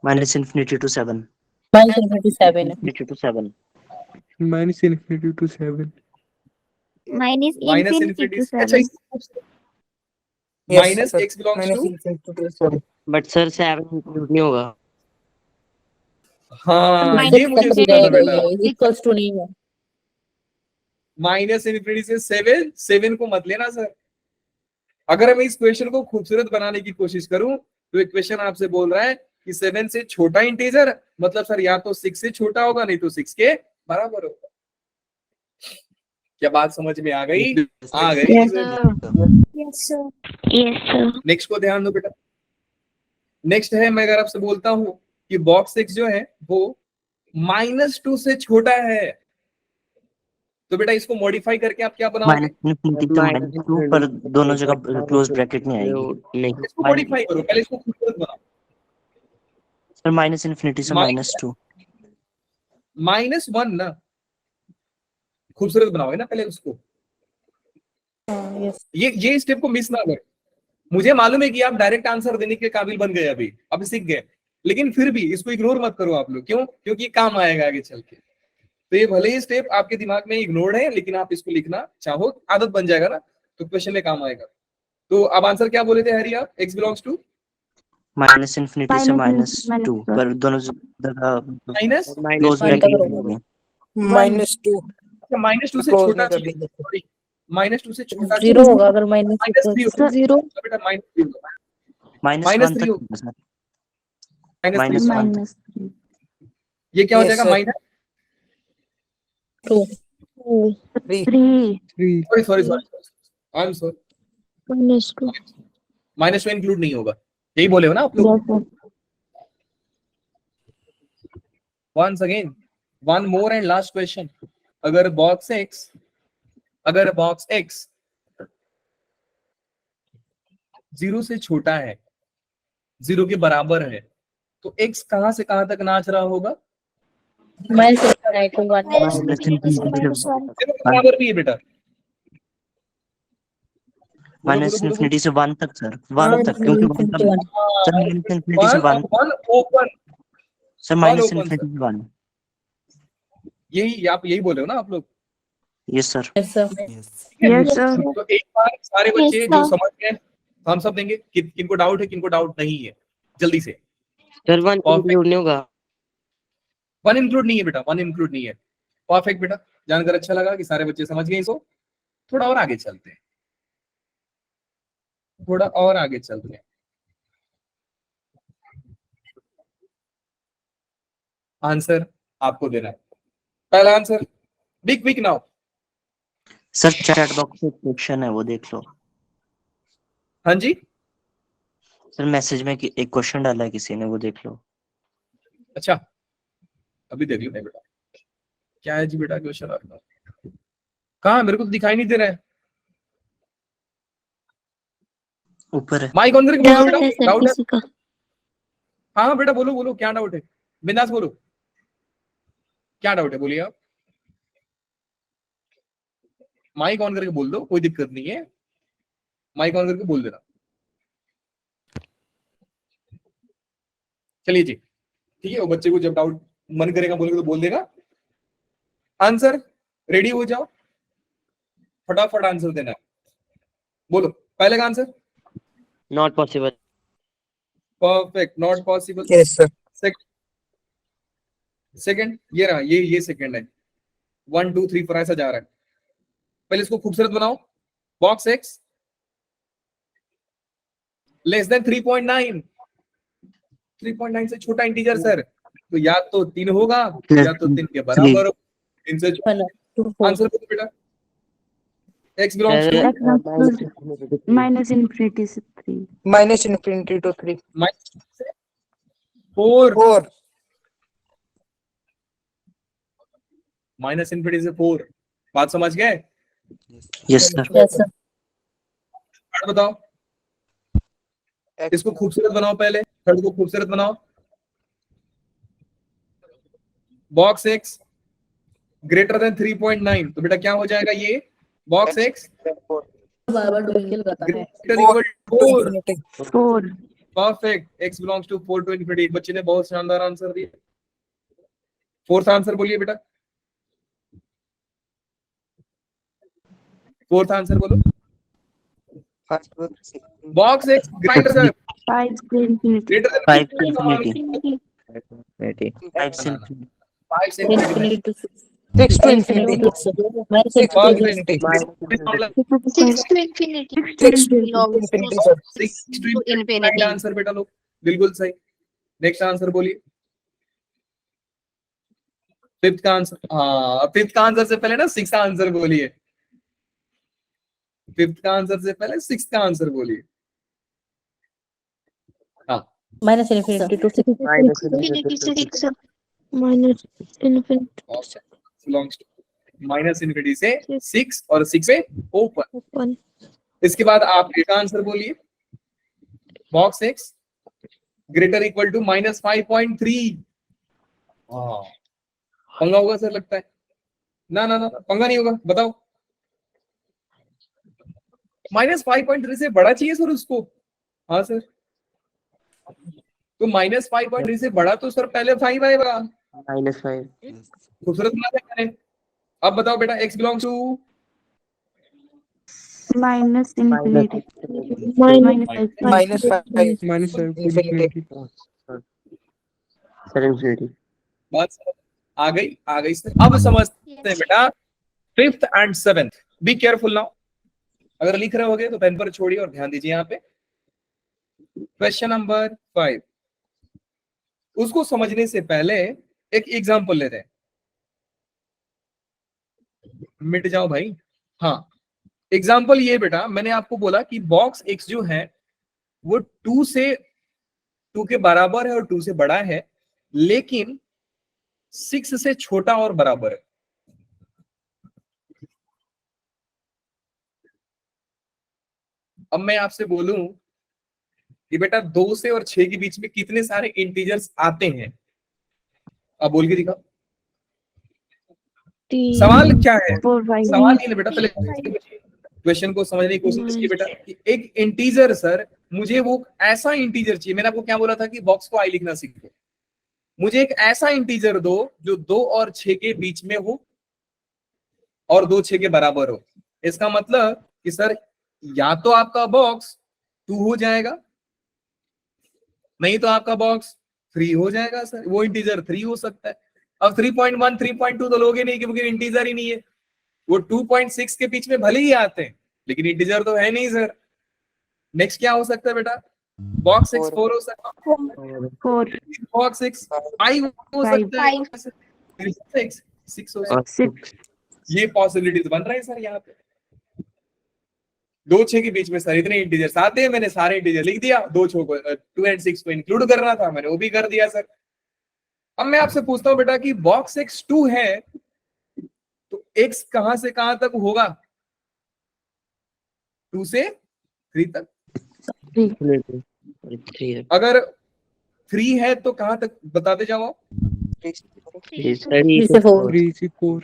Minus infinity to 7. Minus infinity 7. Infinity to 7. Minus infinity to 7. Minus minus infinity infinity to अच्छा 7. Minus sir. X belongs Minus to, infinity to 7. But sir 7 include नहीं होगा। हाँ Minus ये मुझे तक सुनना था जाएगा बेटा। ये, equals to नहीं है। माइनस इनफिनिटी से 7 को मत लेना सर। अगर मैं इस क्वेश्चन को खूबसूरत बनाने की कोशिश करूं, तो एक क्वेश्चन आपसे बोल रहा है कि 7 से छोटा इंटीजर, मतलब सर या तो 6 से छोटा होगा, नहीं तो 6 के बराबर होगा। क्या बात समझ में आ गई? आ गई Yes sir. yes sir. yes sir. Next को ध्यान दो बेटा। नेक्स्ट है, मैं अगर आपसे बोलता हूं कि बॉक्स 6 जो है वो -2 से छोटा है, तो बेटा इसको मॉडिफाई करके आप क्या बनाओगे? Minus infinity to -2 पर दोनों जगह क्लोज ब्रैकेट नहीं आएगी। नहीं, इसको मॉडिफाई करो, पहले इसको खूबसूरत बनाओ। सर माइनस इन्फिनिटी से -2। -1 ना, खूबसूरत बनाओगे ना पहले उसको। Yes. ये स्टेप को मिस ना करें। मुझे मालूम है कि आप डायरेक्ट आंसर देने के काबिल बन गए, अभी सीख गए, लेकिन फिर भी इसको इग्नोर मत करो आप लोग। क्यों? क्योंकि ये काम आएगा आगे चल के। तो ये भले ही स्टेप आपके दिमाग में इग्नोर्ड है, लेकिन आप इसको लिखना चाहो, आदत बन जाएगा ना, तो क्वेश्चन में काम आएगा। तो अब आंसर क्या बोले थे हरी आप? x belongs to minus infinity से Minus -2 पर दोनों जगह माइनस क्लोज Minus ब्रैकेट का नहीं आएगी। -2. -2 से Close छोटा नहीं कर चाहिए, देंगे। सॉरी -2 से छोटा 0 होगा अगर minus -3 equals to 0. बेटा -3 होगा, -1 -3 तक होगा, सर। -3 -1 minus ये क्या हो Yes, जाएगा? sir. Minus 2. 3. 3 sorry I am sorry, minus 2. -2 include नहीं होगा, यही बोले हो ना आप लोग? yes sir. Once again, one more and last question. अगर बॉक्स x 0 से छोटा है, 0 के बराबर है, तो x कहां से कहां तक नाच रहा होगा? Minus infinite to 1. Minus infinity to -1. 0 के बराबर भी है बेटा। माइनस इन्फिनिटी से 1 तक सर, 1 तक, क्योंकि 1 तक सर माइनस इन्फिनिटी से 1 one open, sir, minus open, infinity से 1। यही आप यही बोल रहे हो ना आप लोग? Yes sir. Yes, sir. Yes. Yes, sir. तो एक बार सारे Yes, बच्चे जो sir. समझ गए हम सब देंगे, किनको डाउट है किनको डाउट नहीं है, जल्दी से। Sir 1 Perfect. इंक्लूड नहीं होगा? वन इंक्लूड नहीं है बेटा, वन इंक्लूड नहीं है। परफेक्ट बेटा, जानकर अच्छा लगा कि सारे बच्चे समझ गए इसको। थोड़ा और आगे चलते हैं, थोड़ा और आगे चलते हैं। आंसर आपको देना है। पहला answer, big quick now. Sir chat box में क्वेश्चन है, वो देख लो। हाँ जी, सर मैसेज में एक क्वेश्चन डाला है किसी ने, वो देख लो। अच्छा अभी देख लो बेटा, क्या है जी बेटा क्वेश्चन आपका? कहाँ, मेरे को तो दिखाई नहीं दे रहा है। ऊपर है। माइक ऑन करके बोलो डाउट है बेटा, सर डाउट है? किसी का? हाँ हाँ बेटा बोलो बोलो, क्या डाउट है? बिंदास बोलो, क्या डाउट है, बोलिए आप। माइक ऑन करके बोल दो, कोई दिक्कत नहीं है, माइक ऑन करके बोल देना। चलिए जी, ठीक है। वो बच्चे को जब डाउट मन करेगा बोलेगा तो बोल देगा। आंसर रेडी हो जाओ, फटाफट आंसर देना है। बोलो पहले का answer. Not possible. Perfect, not possible. Yes, sir. Second ये रहा, ये सेकंड है। 1 2 3 4 ऐसा जा रहा है। पहले इसको खूबसूरत बनाओ। बॉक्स एक्स लेस देन 3.9, 3.9 से छोटा इंटीजर सर, तो या तो 3 होगा या तो 3 के बराबर हो। इनसे One, two, four. आंसर बोलो बेटा। x belongs to minus infinity से 3. Minus infinity to 3. 4, 4. Minus infinity से 4। बात समझ गए? Yes sir. Yes, sir. Third बताओ, इसको खूबसूरत बनाओ। पहले थर्ड को खूबसूरत बनाओ। बॉक्स एक्स ग्रेटर देन 3.9, तो बेटा क्या हो जाएगा ये? बॉक्स एक्स बार-बार डुप्लीकेट करता है। Greater equal to 4। Infinity. 4. Perfect, x belongs to 4 to infinity. बच्चे ने बहुत शानदार आंसर दिया। फोर्थ आंसर बोलिए बेटा, फोर्थ आंसर बोलो। Box X greater than 5 to infinity. Greater than 5 से इन्फिनिटी। 5 से इन्फिनिटी। 5 से infinity. Infinity to 6. 6 to infinity. Minus 6 to infinity. infinity. 6 to infinity. 6 to infinity, sir. 6 to infinity answer बेटा लोग, बिल्कुल सही। नेक्स्ट आंसर बोलिए। फिफ्थ का आंसर, हाँ फिफ्थ का आंसर से पहले ना सिक्स का आंसर बोलिए। फिफ्थ का आंसर से पहले सिक्स का आंसर बोलिए। हाँ Minus infinity to 6. Infinity to 6. Minus infinity belongs to minus infinity से 6 और 6 पे ओपन। 1. इसके बाद आप एक आंसर बोलिए। Box X greater equal to minus 5.3। हाँ पंगा होगा सर लगता है। ना ना ना पंगा नहीं होगा, बताओ। माइनस 5.3 से बड़ा चाहिए सर उसको। हाँ सर, तो माइनस 5.3 से बड़ा तो सर पहले 5 आएगा। -5. खूबसूरत बना दिया मैंने। अब बताओ बेटा, x belongs to Minus infinity. Minus 5 Minus 5 to Infinity. infinity. Sir infinity. बात आ गई सर। अब समझते हैं बेटा fifth and seventh. Be careful now. अगर लिख रहे होगे तो पेन पर छोड़िए और ध्यान दीजिए यहाँ पे। क्वेश्चन नंबर 5, उसको समझने से पहले एक एग्जांपल लेते हैं। मिट जाओ भाई। हाँ एग्जांपल ये बेटा, मैंने आपको बोला कि बॉक्स एक्स जो है वो 2 के बराबर है और 2 से बड़ा है, लेकिन 6 से छोटा और बराबर है। अब मैं आपसे बोलूं कि बेटा 2 से और 6 के बीच में कितने सारे इंटीजर्स आते हैं? अब बोल के दिखा। सवाल क्या है? 4 5. सवाल ये बेटा, पहले क्वेश्चन को समझने की कोशिश की बेटा कि एक इंटीजर सर, मुझे वो ऐसा इंटीजर चाहिए, मैंने आपको क्या बोला था कि बॉक्स को आई लिखना सीखो, मुझे एक ऐसा इंटीजर दो जो 2 और 6 के बीच में हो और 2 6 के बराबर हो। इसका मतलब कि सर या तो आपका बॉक्स 2 हो जाएगा, नहीं तो आपका बॉक्स 3 हो जाएगा सर, वो इंटीजर 3 हो सकता है। अब 3.1 3.2 तो लोगे नहीं क्योंकि इंटीजर ही नहीं है, वो 2.6 के बीच में भले ही आते हैं लेकिन इंटीजर तो है नहीं सर। नेक्स्ट क्या हो सकता है बेटा, बॉक्स 6 4 हो सकता है, 4 बॉक्स 6 5 हो सकता है, 6 हो सकता है। 6 ये पॉसिबिलिटीज बन रहे हैं सर यहाँ पे। 2 6 के बीच में सर इतने इंटीजर्स आते हैं, मैंने सारे इंटीजर लिख दिया, 2 6 को 2 और 6 को इंक्लूड करना था, मैंने वो भी कर दिया सर। अब मैं आपसे पूछता हूँ बेटा कि बॉक्स x 2 है तो x कहां से कहां तक होगा, 2 से 3 तक। 3 अगर 3 है तो कहां तक बताते जाओ। 3 से 4 3 से 4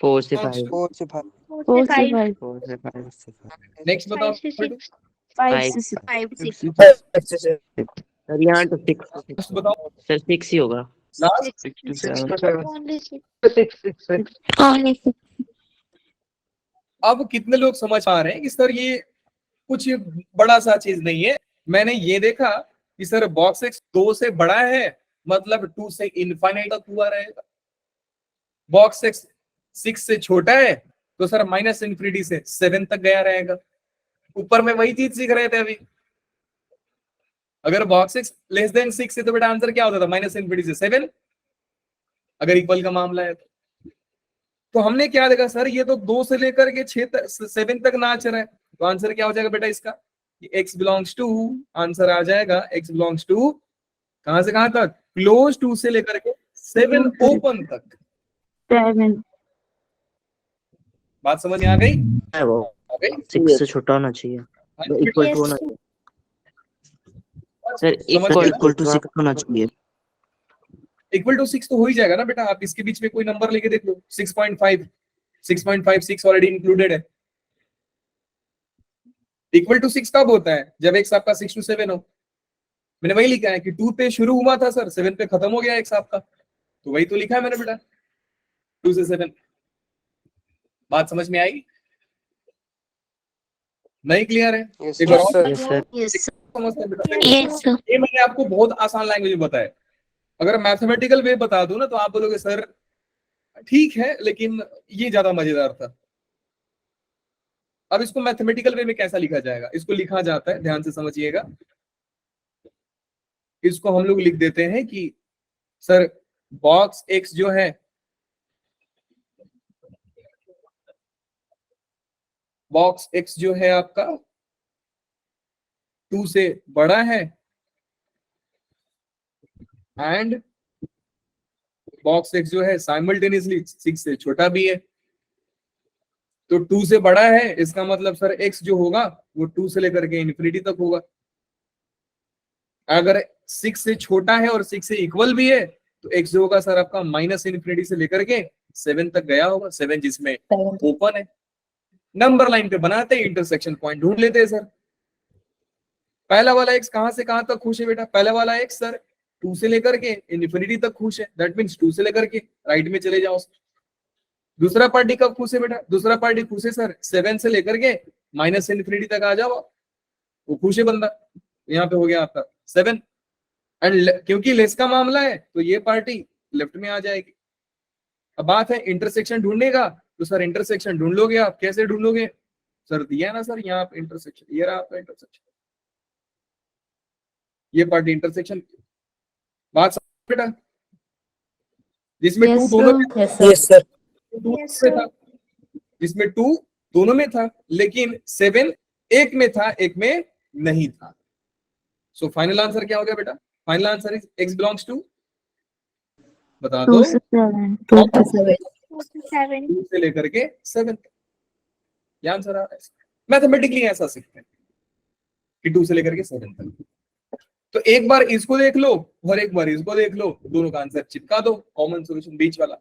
4 से 5 4 से 5 4 से 5 4 से 5 नेक्स्ट बताओ 5 से 6 5 से 6 सर यहाँ तो 6 लास्ट बताओ सर 6 ही होगा। Last 6 to 7 Only 6. 6 Only 6. अब कितने लोग समझ पा रहे हैं कि सर ये कुछ बड़ा सा चीज नहीं है। मैंने ये देखा कि सर बॉक्स x 2 से बड़ा है मतलब 2 से इनफाइनाइट तक हुआ रहेगा, बॉक्स x 6 से छोटा है तो सर माइनस इन्फिनिटी से 7 तक गया रहेगा। ऊपर में वही चीज सीख रहे थे अभी। अगर बॉक्स x लेस देन 6 है तो बेटा आंसर क्या होता था, माइनस इन्फिनिटी से 7, अगर इक्वल का मामला है तो हमने क्या देखा सर, ये तो 2 से लेकर के 6 तक 7 तक नाच रहा है, तो आंसर क्या हो जाएगा बेटा इसका, x बिलोंग्स टू, आंसर आ जाएगा x बिलोंग्स टू कहां से कहां तक, क्लोज 2 से लेकर के 7 ओपन तक। 7 बात समझ में आ गई? है वो आ गई? 6 से छोटा होना चाहिए, इक्वल टू होना चाहिए सर समझ गए? इक्वल टू 6 होना चाहिए। इक्वल टू 6 तो हो ही जाएगा ना बेटा, आप इसके बीच में कोई नंबर लेके देख लो, 6.5 6.56 ऑलरेडी इंक्लूडेड है। इक्वल टू 6 कब होता है, जब x आपका 6 to 7 हो। मैंने वही लिखा है कि 2 पे शुरू हुआ था सर, 7 पे खत्म हो गया x आपका, तो वही तो लिखा है मैंने बेटा, 2 से 7। बात समझ में आई? नहीं क्लियर है? Yes, एक बार और sir. यस सर समझते हैं बेटा। Yes, sir. ये मैंने आपको बहुत आसान लैंग्वेज में बताया, अगर मैथमेटिकल वे बता दूं ना तो आप बोलोगे सर ठीक है लेकिन ये ज्यादा मजेदार था। अब इसको मैथमेटिकल वे में कैसा लिखा जाएगा, इसको लिखा जाता है, ध्यान से समझिएगा, इसको हम लोग लिख देते हैं कि सर बॉक्स x जो है बॉक्स x जो है आपका 2 से बड़ा है एंड बॉक्स x जो है साइमल्टेनियसली 6 से छोटा भी है। तो 2 से बड़ा है इसका मतलब सर x जो होगा वो 2 से लेकर के इन्फिनिटी तक होगा। अगर 6 से छोटा है और 6 से इक्वल भी है तो x जो होगा सर आपका माइनस इन्फिनिटी से लेकर के 7 तक गया होगा, 7 जिसमें ओपन है। नंबर लाइन पे बनाते हैं, इंटरसेक्शन पॉइंट ढूंढ लेते हैं सर। पहला वाला x कहां से कहां तक खुश है बेटा, पहला वाला x सर 2 से लेकर के इन्फिनिटी तक खुश है, दैट मींस 2 से लेकर के राइट में चले जाओ। दूसरा पार्टी कब खुश है बेटा, दूसरा पार्टी खुश है सर 7 से लेकर के माइनस इन्फिनिटी तक आ जाओ, वो खुश है बंदा। यहाँ पे हो गया आपका 7 एंड क्योंकि लेस का मामला है तो ये पार्टी लेफ्ट में आ जाएगी। अब बात है इंटरसेक्शन ढूंढने का, तो सर इंटरसेक्शन ढूंढ लोगे आप, कैसे ढूंढोगे सर, दिया ना सर यहाँ पे इंटरसेक्शन, ये रहा आपका इंटरसेक्शन, ये पार्टी इंटरसेक्शन। बात समझ बेटा, जिसमें 2 दोनों में Yes, sir. 2 में था, जिसमें 2 दोनों में था लेकिन 7 एक में था एक में नहीं था। सो फाइनल आंसर क्या हो गया बेटा, final answer is x belongs to, बता 2 दो, से 7 2 to 7 7. 2 से लेकर के 7 तक। ये आंसर आ रहा है। मैथमेटिकली ऐसा सीखते हैं कि 2 से लेकर के 7 तक। तो एक बार इसको देख लो और एक बार इसको देख लो, दोनों का आंसर चिपका दो, कॉमन सॉल्यूशन बीच वाला।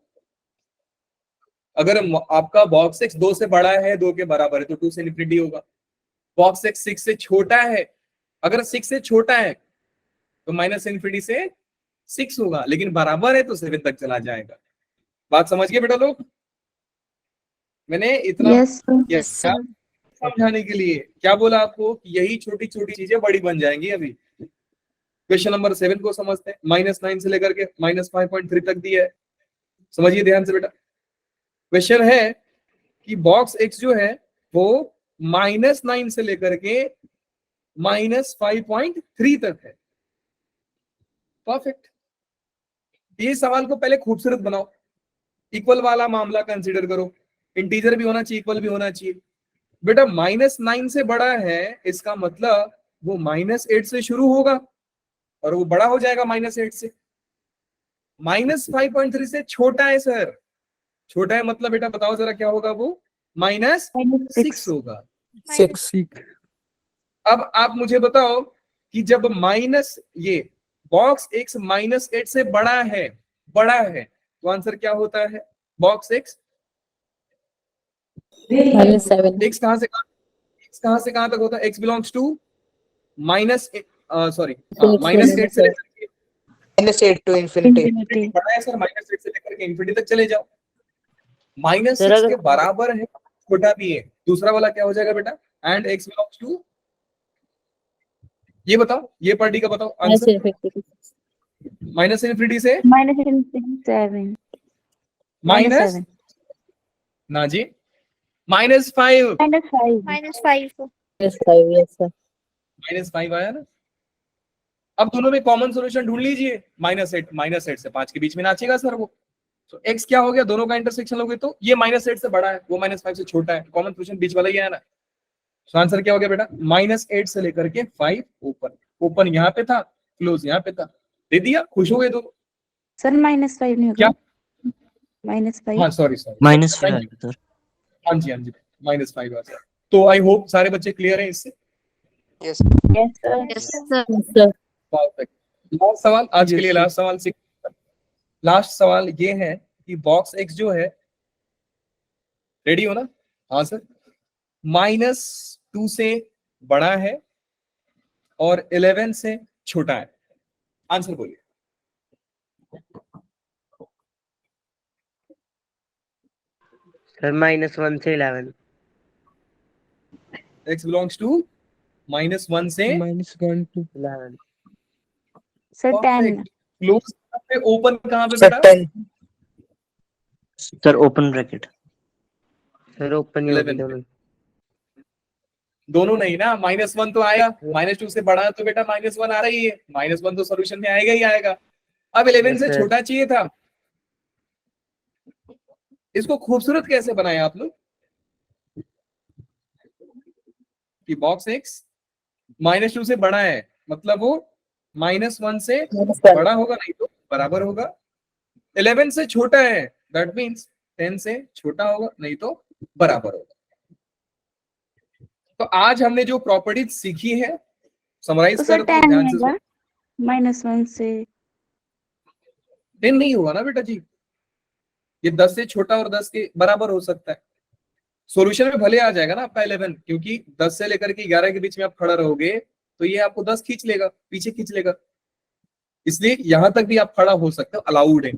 अगर आपका बॉक्स एक्स 2 से बड़ा है, 2 के बराबर है, तो 2 से इन्फिनिटी होगा। बॉक्स एक्स 6 से छोटा है, अगर 6 से छोटा है तो माइनस इन्फिनिटी से 6 होगा, लेकिन बराबर है तो 7 तक चला जाएगा। बात समझ गए बेटा लोग? मैंने इतना Yes, sir. क्या समझाने के लिए क्या बोला आपको कि यही छोटी छोटी चीजें बड़ी बन जाएंगी। अभी क्वेश्चन नंबर 7 को समझते हैं। -9 से लेकर के -5.3 तक दिया है, समझिए ध्यान से बेटा। क्वेश्चन है कि बॉक्स एक्स जो है वो -9 से लेकर के -5.3 तक है। परफेक्ट। ये सवाल को पहले खूबसूरत बनाओ, इक्वल वाला मामला कंसीडर करो, इंटीजर भी होना चाहिए, इक्वल भी होना चाहिए। बेटा -9 से बड़ा है, इसका मतलब वो -8 से शुरू होगा और वो बड़ा हो जाएगा -8 से। -5.3 से छोटा है सर, छोटा है मतलब बेटा बताओ जरा क्या होगा, वो -6 होगा। 6. अब आप मुझे बताओ कि जब ये बॉक्स एक्स -8 से बड़ा है तो आंसर क्या होता है? Box x -7. एक्स कहां से कहां तक होता है? एक्स बिलोंग्स टू -8 से लेकर के -8 to infinity. Infinity. बड़ा है सर, -8 से लेकर के इन्फिनिटी तक चले जाओ। -6 सर, अगर- के बराबर है, छोटा भी है। दूसरा वाला क्या हो जाएगा बेटा? एंड एक्स बिलोंग्स टू, ये बताओ, ये पार्टी का बताओ आंसर। माइनस इन्फिनिटी से -7. माइनस ना जी -5 -5. -5. Yes, sir. -5 आया ना। अब दोनों में कॉमन सॉल्यूशन ढूंढ लीजिए। -8 से 5 के बीच में नाचेगा सर वो। तो x क्या हो गया? दोनों का इंटरसेक्शन लोगे तो ये -8 से बड़ा है, वो -5 से छोटा है, कॉमन सॉल्यूशन बीच वाला ही है ना। तो आंसर क्या हो गया बेटा? -8 से लेकर के 5 ओपन यहाँ पे था, क्लोज यहाँ पे था, दे दिया, खुश हो गए दोनों। सर -5 नहीं क्या? होगा? -5. हाँ सॉरी -5 आएगा सर। हाँ जी -5 आ गया। तो आई होप सारे बच्चे क्लियर हैं इससे। Yes. Yes, sir. Yes, sir. Perfect. Last सवाल आज के लिए, लास्ट सवाल लास्ट सवाल ये है कि बॉक्स एक्स जो है, रेडी हो ना? हाँ सर। -2 से बड़ा है और 11 से छोटा है। आंसर बोलिए। सर -1 से 11। x बिलोंग्स टू -1 से -1 to 11। Sir 10. क्लोज पे, ओपन कहां पे Sir, बेटा? 10. Sir open bracket. Sir open 11 दोनों नहीं ना, -1 तो आया, -2 से बड़ा तो बेटा -1 आ रही है, -1 तो सोल्यूशन में आएगा ही आएगा। अब 11 से Yes, sir. छोटा चाहिए था। इसको खूबसूरत कैसे बनाया आप लोग कि बॉक्स एक्स -2 से बड़ा है, मतलब वो -1 से बड़ा होगा, नहीं तो बराबर होगा। 11 से छोटा है, दैट मींस 10 से छोटा होगा, नहीं तो बराबर होगा। तो आज हमने जो प्रॉपर्टीज सीखी है, समराइज तो सर कर दो 10 ध्यान से। होगा -1 से 10 नहीं होगा ना बेटा जी, ये 10 से छोटा और 10 के बराबर हो सकता है। सॉल्यूशन में भले आ जाएगा ना आपका 11, क्योंकि 10 से लेकर के 11 के बीच में आप खड़ा रहोगे तो ये आपको 10 खींच लेगा, पीछे खींच लेगा, इसलिए यहां तक भी आप खड़ा हो सकते हो, अलाउड है,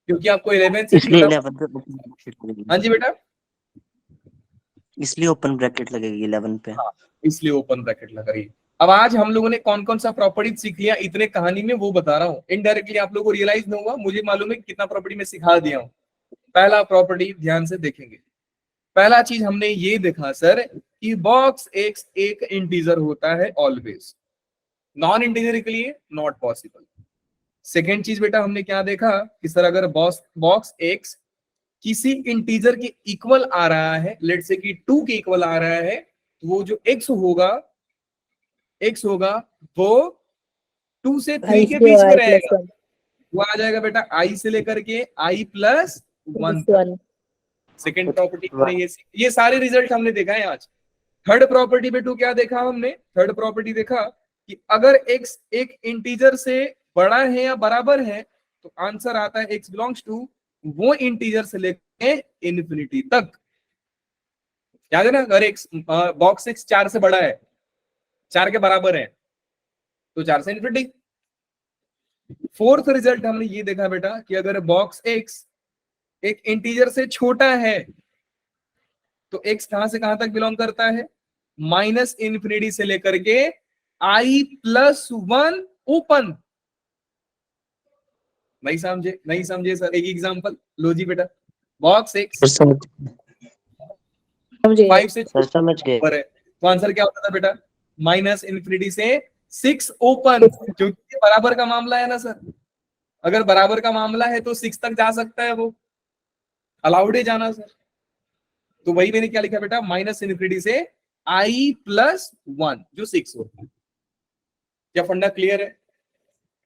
क्योंकि आपको 11 से इसलिए छोटा। 11 पे open bracket लगेगी। हाँ जी बेटा, इसलिए ओपन ब्रैकेट लगेगी 11 पे। हाँ इसलिए ओपन ब्रैकेट लगा रही है। अब आज हम लोगों ने कौन कौन सा प्रॉपर्टी सीख लिया, इतने कहानी में वो बता रहा हूँ, इनडायरेक्टली आप लोगों को रियलाइज नहीं होगा, मुझे मालूम है कितना प्रॉपर्टी में सिखा दिया हूँ। पहला प्रॉपर्टी ध्यान से देखेंगे। पहला चीज हमने ये देखा सर कि बॉक्स एक्स एक इंटीजर होता है ऑलवेज, नॉन इंटीजर के लिए नॉट पॉसिबल। सेकेंड चीज बेटा हमने क्या देखा कि सर अगर बॉक्स एक्स किसी इंटीजर के इक्वल आ रहा है, लेट्स से कि 2 के इक्वल आ रहा है, तो वो जो x होगा वो 2 से 3 के बीच में रहेगा, वो आ जाएगा बेटा i से लेकर के i + 1। सेकेंड प्रॉपर्टी हमने ये सारे रिजल्ट हमने देखा है आज। थर्ड प्रॉपर्टी बेटू क्या देखा हमने? थर्ड प्रॉपर्टी देखा कि अगर x एक इंटीजर से बड़ा है या बराबर है तो आंसर आता है x बिलोंग्स टू वो इंटीजर से लेके इन्फिनिटी तक। याद है ना, अगर एक बॉक्स एक्स 4 से बड़ा है, 4 के बराबर है, तो 4 से इन्फिनिटी। फोर्थ रिजल्ट हमने ये देखा बेटा कि अगर बॉक्स एक्स एक इंटीजर से छोटा है तो एक्स कहां से कहां तक बिलोंग करता है, माइनस इन्फिनिटी से लेकर के i+1 ओपन। नहीं समझे, नहीं समझे सर? एक एग्जांपल लो जी बेटा, बॉक्स एक्स समझ 5 से सर समझ गए। ऊपर है, तो आंसर क्या होता था बेटा, माइनस इन्फिनिटी से 6 ओपन, क्योंकि बराबर का मामला है ना सर। अगर बराबर का मामला है तो 6 तक जा सकता है, वो अलाउड है जाना सर। तो वही मैंने क्या लिखा बेटा, माइनस इन्फिनिटी से i+1 जो 6 होता है। क्या फंडा क्लियर है?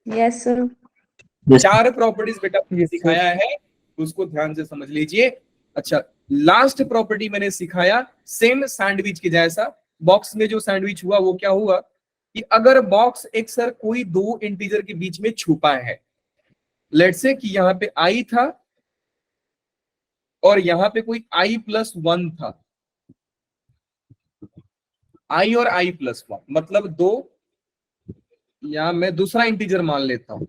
Yes, sir. 4 प्रॉपर्टीज बेटा सिखाया है, उसको ध्यान से समझ लीजिए। अच्छा, लास्ट प्रॉपर्टी मैंने सिखाया सेम सैंडविच के जैसा। बॉक्स में जो सैंडविच हुआ वो क्या हुआ कि अगर बॉक्स एक सर कोई दो इंटीजर के बीच में छुपा है, लेट्स से कि यहां पे i था और यहां पे कोई i+1 था, i और i+1 मतलब दो, या मैं दूसरा इंटीजर मान लेता हूं,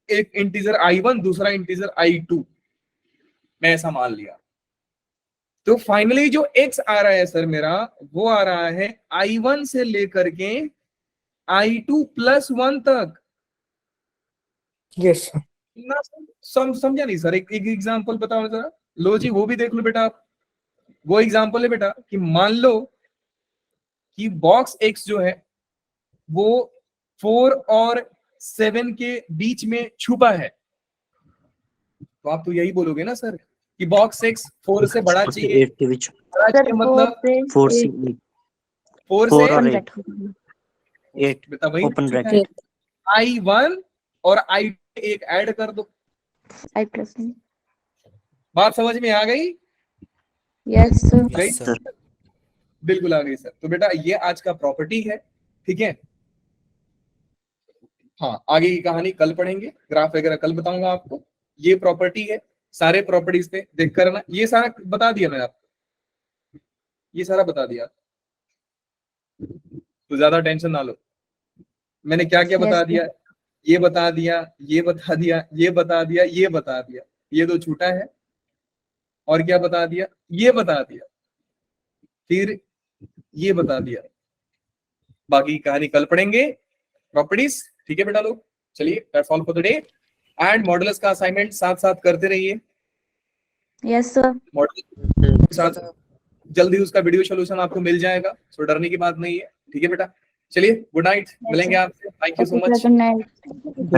एक इंटीजर i1 दूसरा इंटीजर i2, मैं ऐसा मान लिया। तो फाइनली जो x आ रहा है सर मेरा, वो आ रहा है i1 से लेकर के i2+1 तक। Yes, sir. ना समझा नहीं सर? एक एग्जांपल बताओ जरा। लो जी वो भी देख लो बेटा आप। वो एग्जांपल है बेटा कि मान लो कि बॉक्स x जो है वो 4 और 7 के बीच में छुपा है, तो आप तो यही बोलोगे ना सर कि बॉक्स x 4 से बड़ा चाहिए, 8 के बीच बड़ा Sir, चाहिए मतलब 4 से 4 4 से और open 8 bracket. 8 बेटा वही ओपन ठीक है। ब्रैकेट। i1 और i2 एक ऐड कर दो। I+1. बात समझ में आ गई? Yes, sir. गई? सर बिल्कुल आ गई सर। तो बेटा ये आज का प्रॉपर्टी है, ठीक है। हाँ, आगे की कहानी कल पढ़ेंगे, ग्राफ वगैरह कल बताऊंगा आपको। ये प्रॉपर्टी है, सारे प्रॉपर्टीज पे देख कर ना, ये सारा बता दिया मैंने आपको, ये सारा बता दिया, तो ज्यादा टेंशन ना लो। मैंने क्या क्या बता Yes, दिया, ये बता दिया, ये बता दिया, ये बता दिया, ये बता दिया, ये दो छूटा है, और क्या बता दिया, ये बता दिया, फिर ये बता दिया। बाकी की कहानी कल पढ़ेंगे, प्रॉपर्टीज, ठीक है बेटा लोग। चलिए, that's all for the day. And modulus का असाइनमेंट साथ साथ करते रहिए। Yes, sir. मॉडल के साथ जल्दी उसका वीडियो सोल्यूशन आपको मिल जाएगा, सो डरने की बात नहीं है, ठीक है बेटा। चलिए, गुड नाइट, मिलेंगे आपसे। Thank you so Okay, sir. Much. Good night.